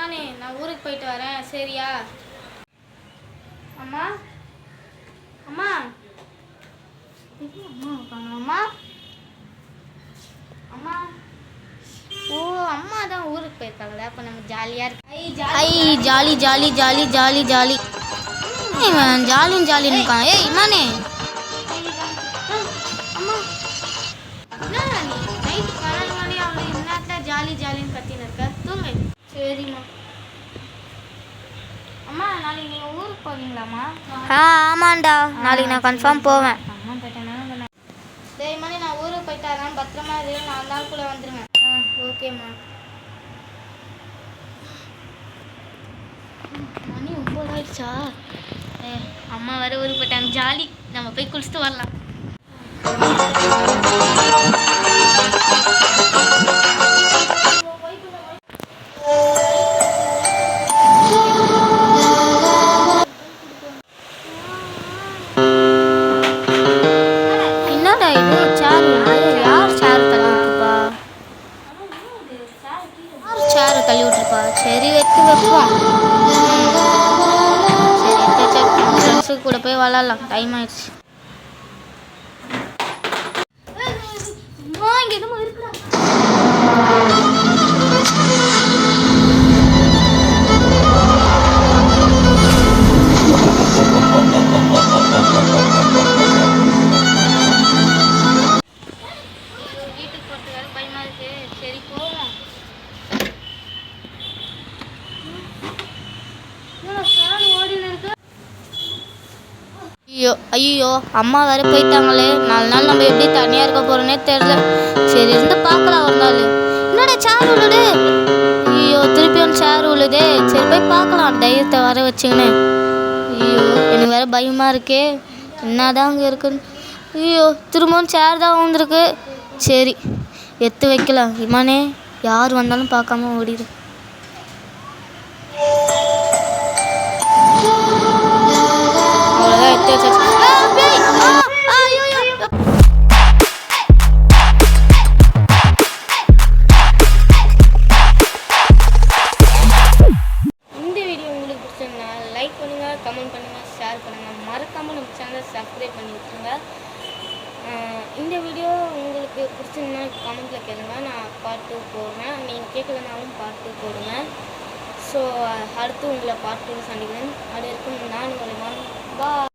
இமானே நான் ஊருக்கு போயிட்டு வரேன் சரியா? அம்மா அம்மா அம்மா அம்மா ஓ அம்மா தான் ஊருக்கு போயிருக்காங்களா? அப்போ நம்ம ஜாலியாக இருக்கு. ஐ jolly jolly jolly jolly jolly ஜாலின்னு ஜாலின்னு இருக்கான். ஏய் இமானே அம்மா என்ன நீ நைட் 12 மணி அவ்வளோ இந்நேரத்தில் ஜாலி ஜாலின்னு கத்தின்னு இருக்க? தூங்கு. சரிம்மா. அம்மா நாளைக்கு நீங்கள் ஊருக்கு போவீங்களாம்மா? ஆமாண்டா, நாளைக்கு நான் கன்ஃபார்ம் போவேன். அம்மா போயிட்டேன்னா டேய் மணி நான் ஊருக்கு போயிட்டு வரேன், பத்திரமா இரு, 4 நாளுக்குள்ளே வந்துடுவேன். ஓகேம்மா. மணி 9 ஆயிடுச்சா? அம்மா வேற ஊருக்கு போயிட்டாங்க, ஜாலி. நம்ம போய் குளிச்சுட்டு வரலாம். என்னடா இது சேர்? யார் சேர் தள்ளி விட்டுருப்பா? சேரை தள்ளி விட்டுருப்பா. சரி வைப்போம். சரி ஃப்ரெண்ட்ஸு கூட போய் விளாட்லாம், டைம் ஆயிடுச்சு. இங்கே எதுவும் இருக்குடா. வீட்டுக்கு போகிறது வேறு பயமாக இருக்கு. சரி போவோம். ஓடினு இருக்கு. ஐயோ ஐயோ, அம்மா வேற போயிட்டாங்களே. 4 நாள் நம்ம எப்படி தனியாக இருக்க போகிறோன்னே தெரில. சரி இருந்து பார்க்கலாம் ஒரு நாள். என்னடா சேர் உழுது? ஐயோ திருப்பியும் சேர் உழுதே. சரி போய் பார்க்கலாம், தைரியத்தை வர வச்சுக்கின்னு. ஐயோ எனக்கு வேறு பயமாக இருக்கே, என்னதான் அங்கே இருக்குன்னு. ஐயோ திரும்பவும் சேர் தான் வந்துருக்கு. சரி எடுத்து வைக்கலாம். இமானே யார் வந்தாலும் பார்க்காம ஓடிடு. அவ்வளோதான் எடுத்து வச்சாச்சு. இந்த வீடியோ உங்களுக்கு பிடிச்சிருந்தா லைக் பண்ணுங்கள், கமெண்ட் பண்ணுங்கள், ஷேர் பண்ணுங்கள். மறக்காமல் நம்ம சேனலை சப்ஸ்கிரைப் பண்ணி வச்சுருங்க. இந்த வீடியோ உங்களுக்கு பிடிச்சிருந்தா கமெண்ட்டில் கேளுங்க, நான் பார்ட் 2 போடுறேன். நீங்கள் கேட்கலனாலும் பார்ட் 2 போடுங்க. ஸோ அடுத்து உங்களை பார்ட் 2 சந்திக்கிறேன். அது இருக்கும் நான் உங்களை பாய்.